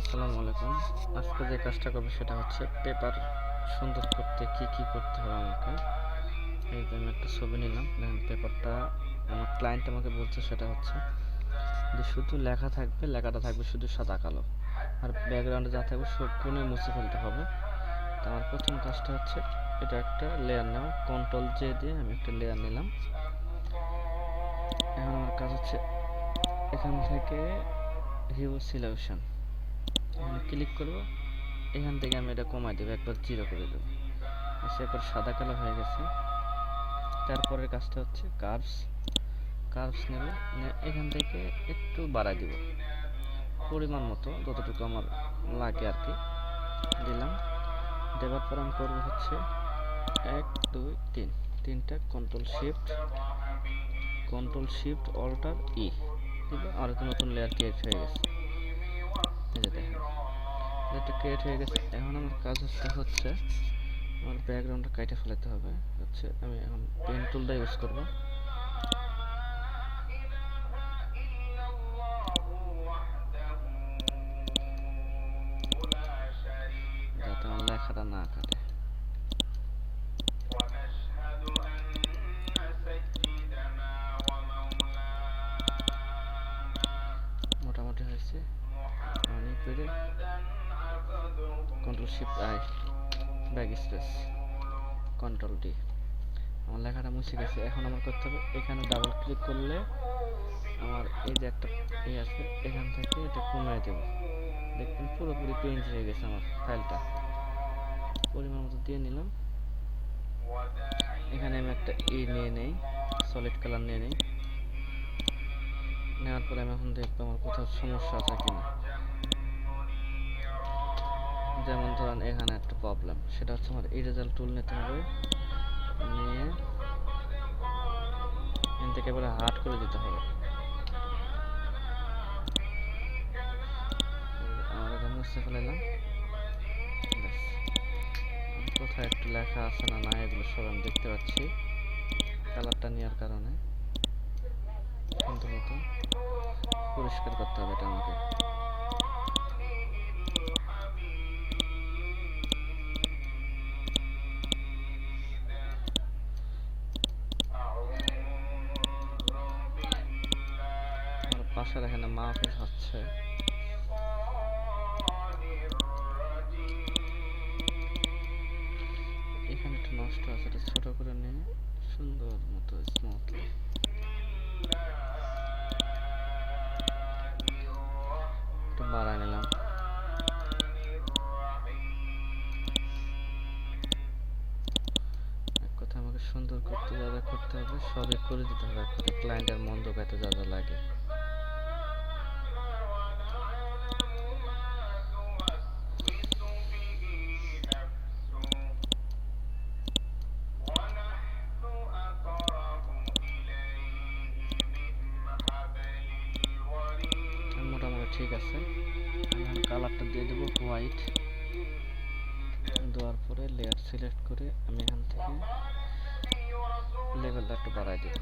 আসসালামু আলাইকুম। আজকে যে কাজটা করবো সেটা হচ্ছে পেপার সুন্দর করতে কি কি করতে হবে আমাকে। এই যে আমি একটা ছবি নিলাম, দেখেন পেপারটা আমার ক্লায়েন্ট আমাকে বলছে সেটা হচ্ছে যে শুধু লেখা থাকবে, লেখাটা থাকবে শুধু সাদা কালো, আর ব্যাকগ্রাউন্ডে যা থাকবে সবগুলোই মুছে ফেলতে হবে। তো আমার প্রথম কাজটা হচ্ছে এটা একটা লেয়ার নেওয়া, কন্ট্রোল জে দিয়ে আমি একটা লেয়ার নিলাম। এখন আমার কাজ হচ্ছে এখান থেকে হিউ সিলেকশন এখানে ক্লিক করব, এখান থেকে আমি এটা কমাই দেবো, একবার জিরো করে দেবো। এরপর সাদা কালো হয়ে গেছে। তারপরের কাজটা হচ্ছে কার্ভস নেব, এখান থেকে একটু বাড়াই দিব পরিমাণ মতো, যতটুকু আমার লাগে আর কি দিলাম। দেওয়ার পর আমি করবো হচ্ছে 1 2 3 তিনটা কন্ট্রোল শিফট অল্টার ই দিব, আর একটা নতুন লেয়ার ক্রিয়েট হয়ে গেছে। এই যে দেখেন লেয়ারটা ক্রিয়েট হয়ে গেছে। এখন আমার কাজ হচ্ছে আমার ব্যাকগ্রাউন্ডটা কেটে ফেলাতে হবে। হচ্ছে আমি এখন পেন টুলটা ইউজ করব। যাতে আমার লেখাটা না কাটে। মোটামুটি হয়েছে। আমি করে control shift I, back space, control D, আমার লেখাটা মুছে গেছে। এখন আমার করতে হবে এখানে ডাবল ক্লিক করলে আমার এই যে একটা আছে, এখান থেকে এটা কমিয়ে দেব। দেখুন পুরোপুরি চেঞ্জ হয়ে গেছে আমার ফাইলটা। পরিমাণ মতো দিয়ে নিলাম। এখানে আমি একটা নিয়ে নেই, সলিড কালার নিয়ে নেই। নেওয়ার পরে আমি এখন দেখবো আমার কোথাও সমস্যা আছে কিনা। যেমন ধরেন এখানে একটা প্রবলেম, সেটা হচ্ছে আমার ইরেজার টুল নিতে হবে, নিয়ে এখান থেকে এবারে হার্ড করে দিতে হবে। আমার এটা মুছে ফেলাইলাম। কোথায় একটু লেখা আছে না না এগুলো সব আমি দেখতে পাচ্ছি কালারটা নেওয়ার কারণে। সুন্দর মতো পরিষ্কার করতে হবে এটা আমাকে। আমার পাশের এখানে মাহফিল হচ্ছে। এখানে একটু নষ্ট আছে, এটা ছোট করে নিয়ে সুন্দর মতো স্মুথলি একটু বাড়ায় নিলাম। এক কথা আমাকে সুন্দর করতে যা যা করতে হবে সবই করে দিতে হবে, এক কথা ক্লায়েন্টের মন্দ পেতে যা যা লাগে। মোটামুটি ঠিক আছে। আমি কালারটা দিয়ে দেবো হোয়াইট। দেওয়ার পরে লেয়ার সিলেক্ট করে আমি এখান থেকে লেভেলটা একটু বাড়াই দেব।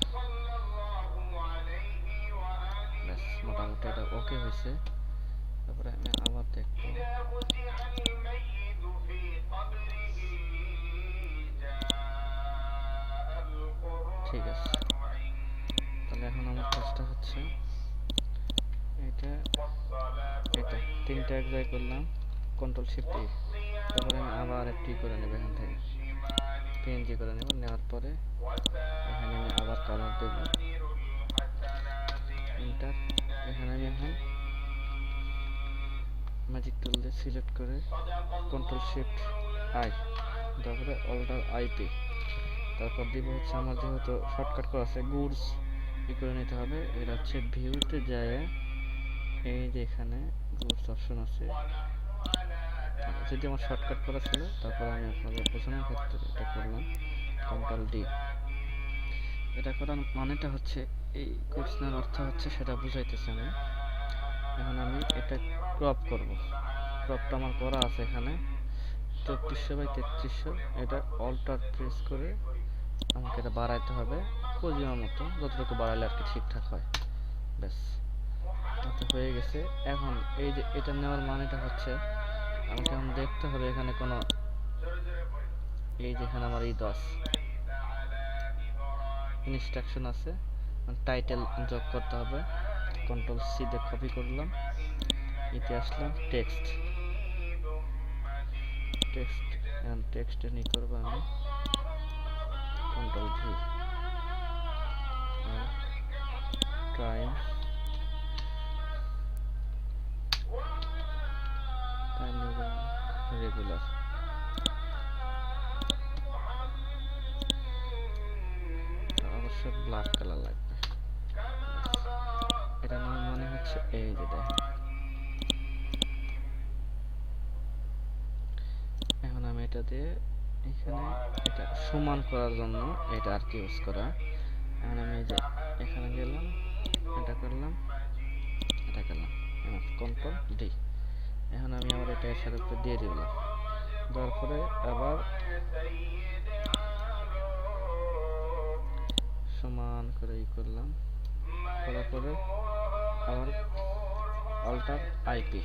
ব্যাস মোটামুটি এটা ওকে হয়েছে। তারপরে আমি আবার দেখবো। ঠিক আছে, তাহলে এখন আমার কাজটা হচ্ছে এটা তিনটা এক জায়গায় করলাম, কন্ট্রোল শিফট ই। তারপরে আমি আবার একটু করে নেব, এখান থেকে পিএনজি করে নেব। নেওয়ার পরে এখানে আমি আবার কালার দেব, এন্টার। এখানে আমি এখন ম্যাজিক টুল দিয়ে সিলেক্ট করে কন্ট্রোল শিফট আই, তারপরে অল্টার আইপি। তারপর দিব হচ্ছে আমার যেহেতু শর্টকাট করা আছে গুডস ই করে নিতে হবে। এটা হচ্ছে ভিউতে যায়, এই যে এখানে গুডস অপশন আছে, যদি আমার শর্টকাট করা ছিল। তারপর আমি আপনাদের বোঝানোর ক্ষেত্রে এটা করলাম কন্ট্রোল ডি। এটা করার মানেটা হচ্ছে এই গুডস নেওয়ার অর্থ হচ্ছে সেটা বুঝাইতেছে আমি। এখন আমি এটা ক্রপ করব। ক্রপটা আমার করা আছে এখানে 3300 বাই 3300। এটা অল্টার প্রেস করে আমাকে এটা বাড়াইতে হবে পরিমাণ মতো, যতটুকু বাড়াইলে আর কি ঠিকঠাক হয়। ব্যাস আচ্ছা, হয়ে গেছে। এখন এই যে এটা নেওয়ার মানেটা হচ্ছে আমাকে এখন দেখতে হবে এখানে কোনো, এই যেখানে আমার এই 10 ইনস্ট্রাকশন আছে, টাইটেল যোগ করতে হবে। কন্ট্রোল সি দিয়ে কপি করলাম, এতে আসলাম টেক্সট, এখন টেক্সটে নিয়ে করবো আমি কন্ট্রোল ভি, টাইম রেগুলার, অবশ্যই ব্ল্যাক কালার লাগবে। এটা আমার মনে হচ্ছে এই যে দেখেন, এখন আমি এটা দিয়ে এখানে এটা সমান করার জন্য এটা আর কি ইউজ করা। এখন আমি এই যে এখানে গেলাম, এটা করলাম, এটা করলাম, কন্ট্রোল ডি। এখন আমি আবার এটা এর সাথে দিয়ে দিলাম, দেওয়ার পরে আবার সমান করে ই করলাম, করার পরে আবার অল্টার আইপি।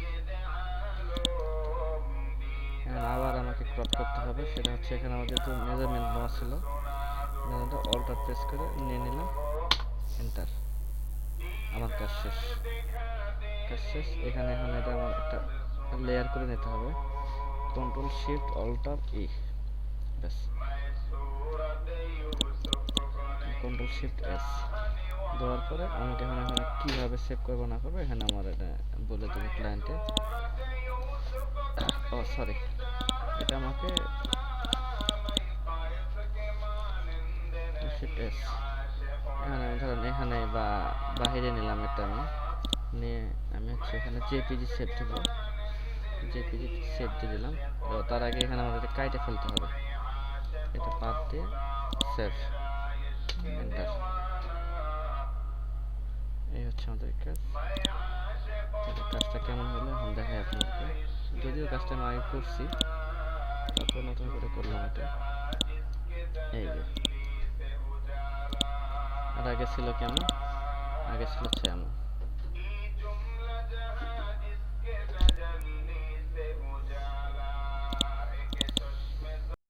এখন আবার আমাকে ক্রপ করতে হবে, সেটা হচ্ছে এখানে আমার যেহেতু মেজারমেন্ট নেওয়া ছিল, অল্টার প্রেস করে নিয়ে নিলাম, এন্টার। আমার কাজ শেষ, এখানে এখন এটা আমার একটা লেয়ার করে নিতে হবে, কন্ট্রোল শিফট অল্টার ই, ব্যাস, কন্ট্রোল শিফট এস দেওয়ার পরে আমাকে এখন এখানে কীভাবে সেভ করবো না করবো এখানে আমার এটা বলে দেবে ক্লায়েন্টে। ও সরি, এটা আমাকে শিফট এস, এখানে ধরেন এখানে বা বাহিরে নিলাম, এটা আমি নিয়ে আমি হচ্ছে এখানে জেপিজি সেভ দিব, জেপিজি সেভ দিয়ে দিলাম। তার আগে এখানে আমাদের এটা কাইটে ফেলতে হবে, এটা পাত দিয়ে সেভ, এন্টার। এই হচ্ছে আমাদের কাজ। কাজটা কেমন হলো এখন দেখাই আপনাদেরকে, যদিও কাজটা আমি আগে করছি, তারপর নতুন করে করলাম এটা। এই যে আর আগে ছিল কেমন, আগে ছিল এমন।